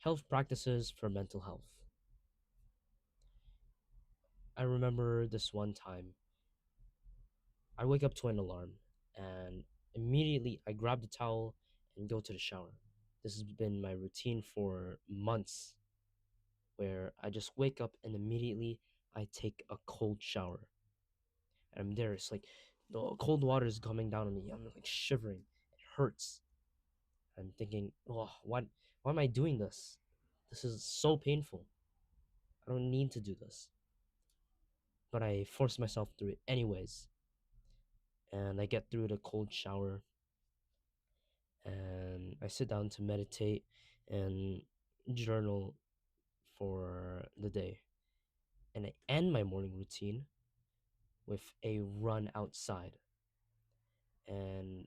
Health practices for mental health. I remember this one time I wake up to an alarm and immediately I grab the towel and go to the shower. This has been my routine for months where I just wake up and immediately I take a cold shower. And I'm there, it's like the cold water is coming down on me. I'm like shivering. It hurts. I'm thinking, oh, why am I doing this? This is so painful. I don't need to do this. But I force myself through it anyways. And I get through the cold shower and I sit down to meditate and journal for the day. And I end my morning routine with a run outside. And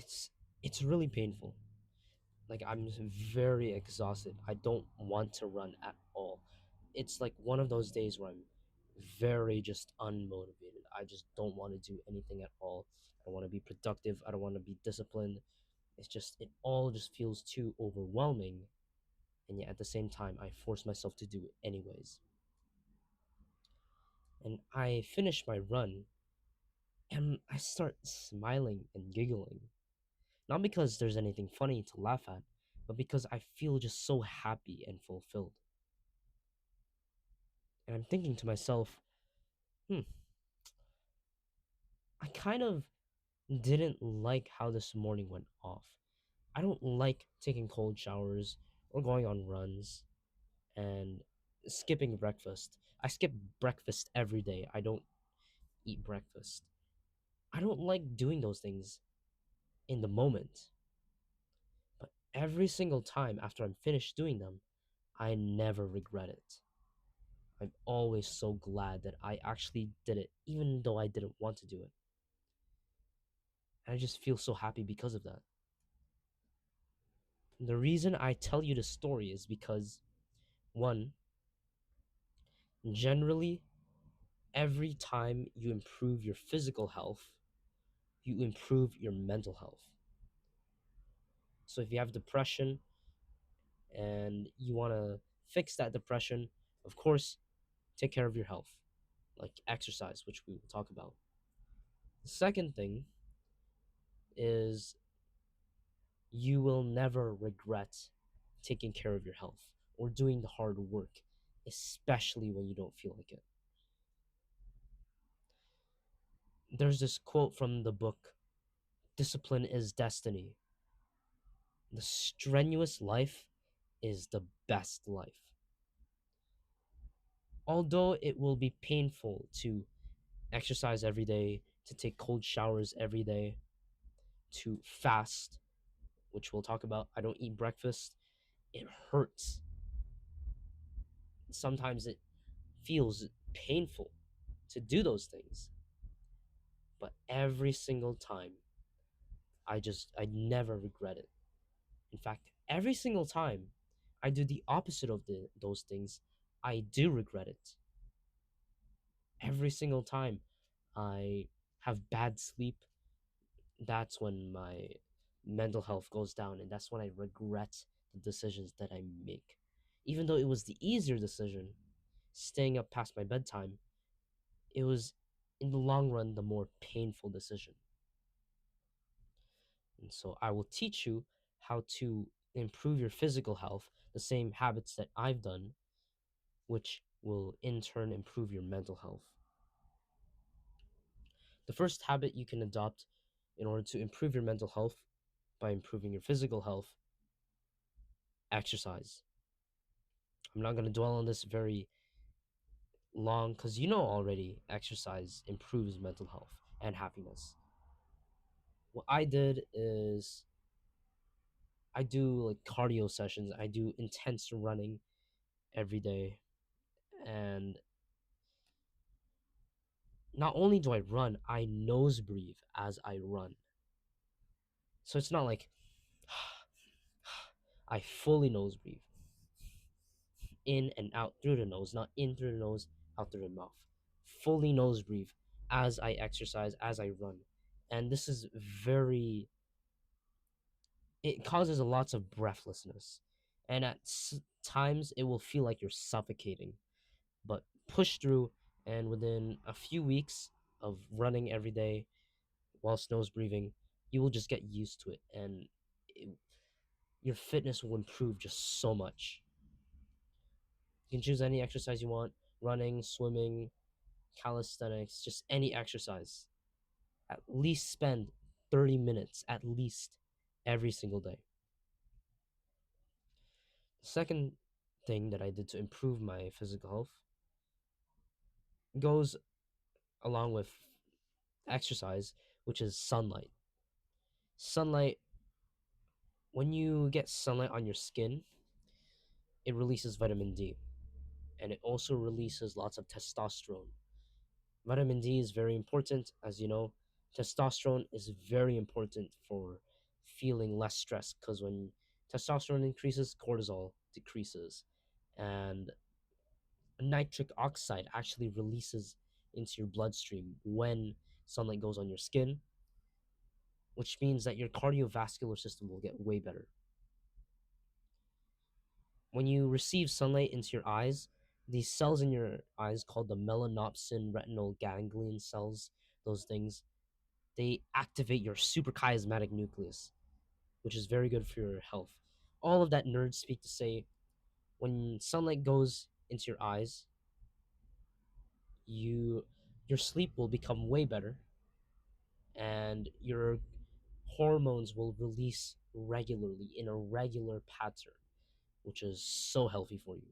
it's it's really painful. Like I'm very exhausted. I don't want to run at all. It's like one of those days where I'm very just unmotivated. I just don't want to do anything at all. I want to be productive. I don't want to be disciplined. It's just it all just feels too overwhelming, and yet at the same time I force myself to do it anyways. And I finish my run and I start smiling and giggling. Not because there's anything funny to laugh at, but because I feel just so happy and fulfilled. And I'm thinking to myself, hmm, I kind of didn't like how this morning went off. I don't like taking cold showers or going on runs and skipping breakfast. I skip breakfast every day. I don't eat breakfast. I don't like doing those things in the moment. But every single time after I'm finished doing them, I never regret it. I'm always so glad that I actually did it, even though I didn't want to do it. And I just feel so happy because of that. And the reason I tell you the story is because, one, generally, every time you improve your physical health, you improve your mental health. So if you have depression and you want to fix that depression, of course, take care of your health, like exercise, which we will talk about. The second thing is you will never regret taking care of your health or doing the hard work, especially when you don't feel like it. There's this quote from the book, Discipline is Destiny. The strenuous life is the best life. Although it will be painful to exercise every day, to take cold showers every day, to fast, which we'll talk about. I don't eat breakfast. It hurts. Sometimes it feels painful to do those things. But every single time, I never regret it. In fact, every single time I do the opposite of those things, I do regret it. Every single time I have bad sleep, that's when my mental health goes down and that's when I regret the decisions that I make. Even though it was the easier decision, staying up past my bedtime, it was in the long run the more painful decision. And so I will teach you how to improve your physical health, the same habits that I've done, which will in turn improve your mental health. The first habit you can adopt in order to improve your mental health by improving your physical health, exercise. I'm not going to dwell on this very long because you know already exercise improves mental health and happiness. What I did is I do like cardio sessions, I do intense running every day. And not only do I run, I nose breathe as I run. So it's not like I fully nose breathe in and out through the nose, not in through the nose, out through the mouth. Fully nose breathe as I exercise, as I run. And this is very it causes a lots of breathlessness, and at times it will feel like you're suffocating. But push through, and within a few weeks of running every day whilst nose breathing, you will just get used to it, and it, your fitness will improve just so much. You can choose any exercise you want: running, swimming, calisthenics, just any exercise. At least spend 30 minutes at least every single day. The second thing that I did to improve my physical health goes along with exercise, which is sunlight. Sunlight, when you get sunlight on your skin, it releases vitamin D, and it also releases lots of testosterone. Vitamin D is very important, as you know. Testosterone is very important for feeling less stress, because when testosterone increases, cortisol decreases, and nitric oxide actually releases into your bloodstream when sunlight goes on your skin, which means that your cardiovascular system will get way better. When you receive sunlight into your eyes, these cells in your eyes called the melanopsin retinal ganglion cells, those things, they activate your suprachiasmatic nucleus, which is very good for your health. All of that nerds speak to say when sunlight goes into your eyes, you your sleep will become way better, and your hormones will release regularly in a regular pattern, which is so healthy for you.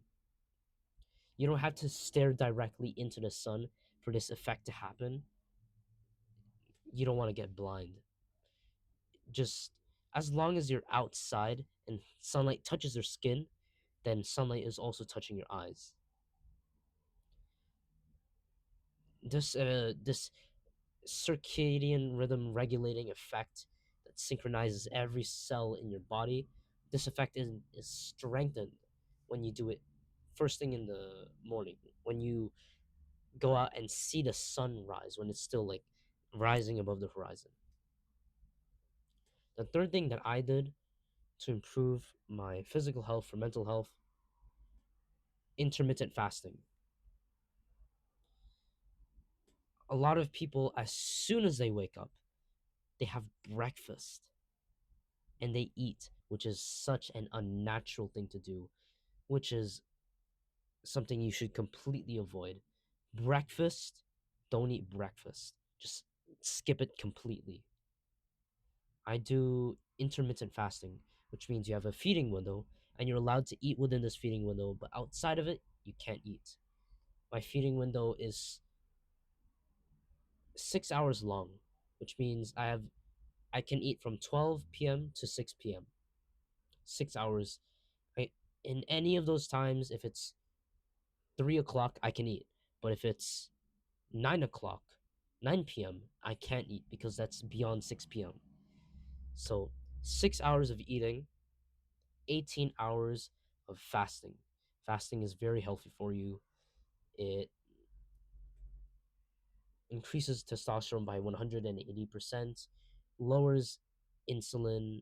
You don't have to stare directly into the sun for this effect to happen. You don't want to get blind. Just as long as you're outside and sunlight touches your skin, then sunlight is also touching your eyes. This circadian rhythm regulating effect that synchronizes every cell in your body. This effect is strengthened when you do it first thing in the morning, when you go out and see the sun rise when it's still like rising above the horizon. The third thing that I did to improve my physical health for mental health: intermittent fasting. A lot of people, as soon as they wake up, they have breakfast and they eat, which is such an unnatural thing to do, which is something you should completely avoid. Breakfast, don't eat breakfast. Just skip it completely. I do intermittent fasting, which means you have a feeding window and you're allowed to eat within this feeding window, but outside of it, you can't eat. My feeding window is 6 hours long, which means I can eat from 12 p.m. to 6 p.m. 6 hours. I, in any of those times, if it's 3 o'clock, I can eat. But if it's 9 o'clock, 9 p.m., I can't eat because that's beyond 6 p.m. So 6 hours of eating, 18 hours of fasting. Fasting is very healthy for you. It increases testosterone by 180%, lowers insulin,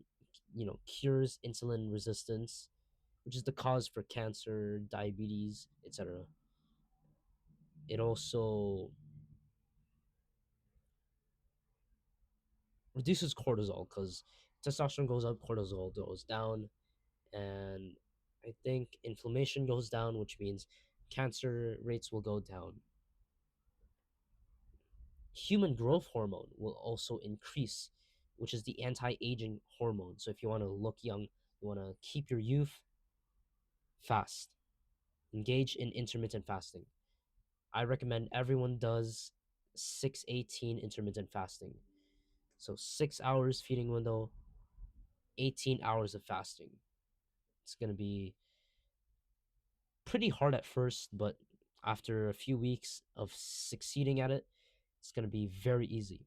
cures insulin resistance, which is the cause for cancer, diabetes, etc. It also reduces cortisol because testosterone goes up, cortisol goes down, and I think inflammation goes down, which means cancer rates will go down. Human growth hormone will also increase, which is the anti-aging hormone. So if you want to look young, you want to keep your youth, fast. Engage in intermittent fasting. I recommend everyone does 6-18 intermittent fasting. So 6 hours feeding window, 18 hours of fasting. It's going to be pretty hard at first, but after a few weeks of succeeding at it, it's going to be very easy.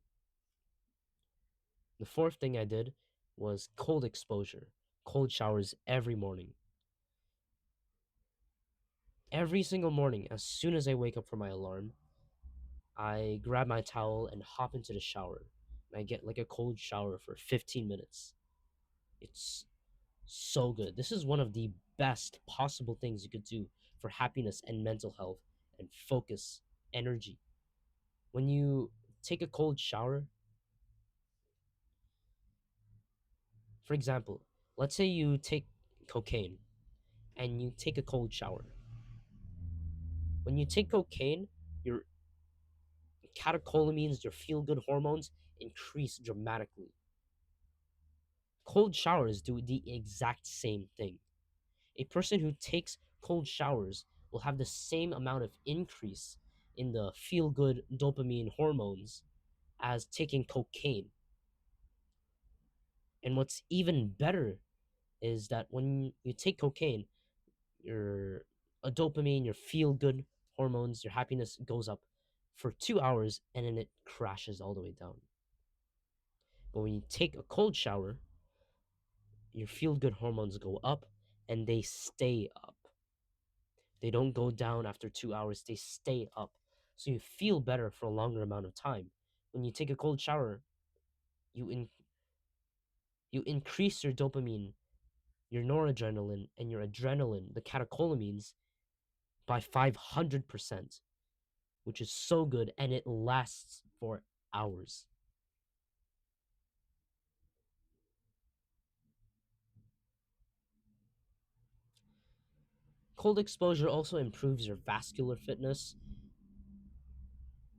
The fourth thing I did was cold exposure, cold showers every morning. Every single morning, as soon as I wake up from my alarm, I grab my towel and hop into the shower. And I get like a cold shower for 15 minutes. It's so good. This is one of the best possible things you could do for happiness and mental health and focus, energy. When you take a cold shower, for example, let's say you take cocaine and you take a cold shower. When you take cocaine, your catecholamines, your feel good hormones increase dramatically. Cold showers do the exact same thing. A person who takes cold showers will have the same amount of increase in the feel good dopamine hormones as taking cocaine. And what's even better is that when you take cocaine, your dopamine, your feel good hormones, your happiness goes up for 2 hours and then it crashes all the way down. But when you take a cold shower, your feel good hormones go up and they stay up. They don't go down after 2 hours, they stay up. So you feel better for a longer amount of time. When you take a cold shower, you you increase your dopamine, your noradrenaline, and your adrenaline, the catecholamines, by 500%, which is so good and it lasts for hours. Cold exposure also improves your vascular fitness.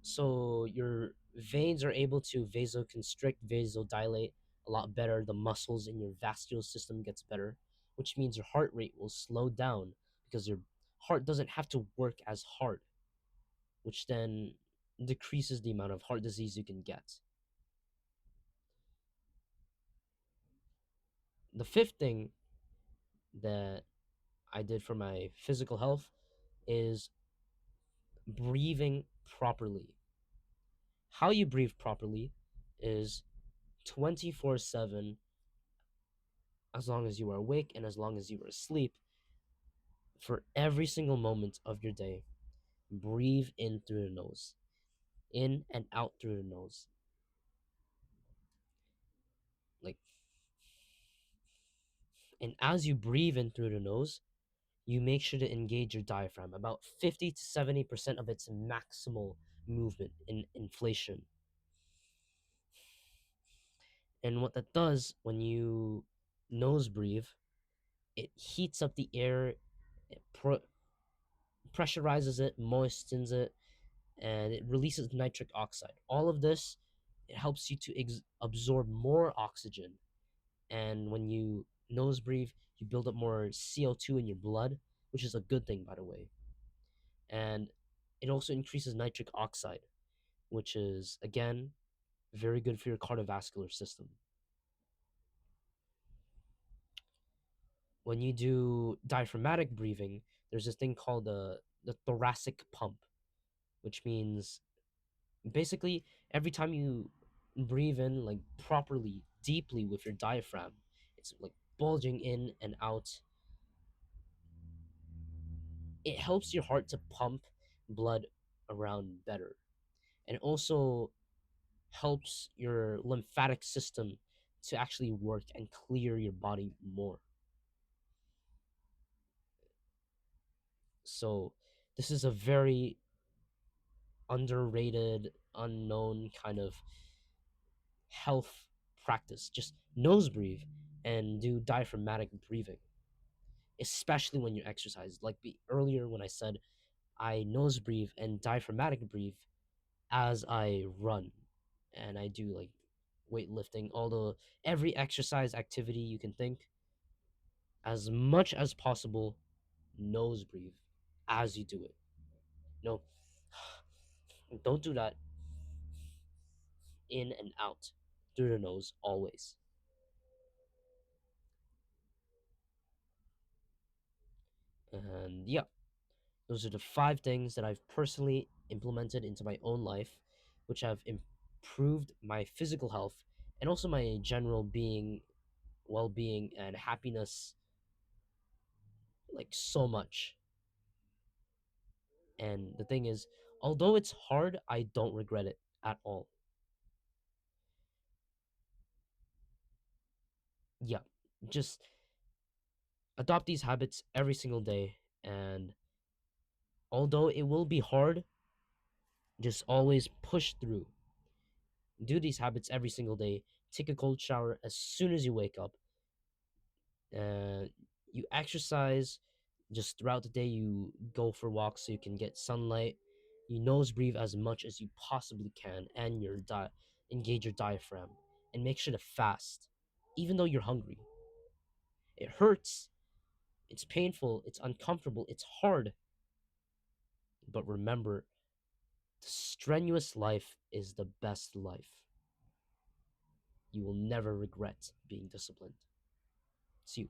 So your veins are able to vasoconstrict, vasodilate a lot better. The muscles in your vascular system gets better, which means your heart rate will slow down because your heart doesn't have to work as hard, which then decreases the amount of heart disease you can get. The fifth thing that I did for my physical health is breathing properly. How you breathe properly is 24/7, as long as you are awake and as long as you are asleep, for every single moment of your day. Breathe in through the nose, in and out through the nose. Like, and as you breathe in through the nose, you make sure to engage your diaphragm about 50 to 70% of its maximal movement in inflation. And what that does when you nose breathe, it heats up the air, it pressurizes it, moistens it, and it releases nitric oxide. All of this, it helps you to absorb more oxygen. And when you nose breathe, you build up more CO2 in your blood, which is a good thing, by the way. And it also increases nitric oxide, which is, again, very good for your cardiovascular system. When you do diaphragmatic breathing, there's this thing called the thoracic pump, which means basically every time you breathe in like properly, deeply with your diaphragm, it's like bulging in and out. It helps your heart to pump blood around better. And it also helps your lymphatic system to actually work and clear your body more. So this is a very underrated, unknown kind of health practice. Just nose breathe and do diaphragmatic breathing, especially when you exercise. Like earlier when I said I nose breathe and diaphragmatic breathe as I run and I do like weightlifting, although every exercise activity you can think, as much as possible, nose breathe as you do it. No, don't do that in and out through the nose always. And yeah, those are the five things that I've personally implemented into my own life, which have improved my physical health and also my general being, well being, and happiness like so much. And the thing is, although it's hard, I don't regret it at all. Yeah, Just adopt these habits every single day, and although it will be hard, just always push through. Do these habits every single day. Take a cold shower as soon as you wake up. And you exercise just throughout the day. You go for walks so you can get sunlight. You nose breathe as much as you possibly can, and engage your diaphragm. And make sure to fast, even though you're hungry. It hurts. It's painful. It's uncomfortable. It's hard. But remember, the strenuous life is the best life. You will never regret being disciplined. See you.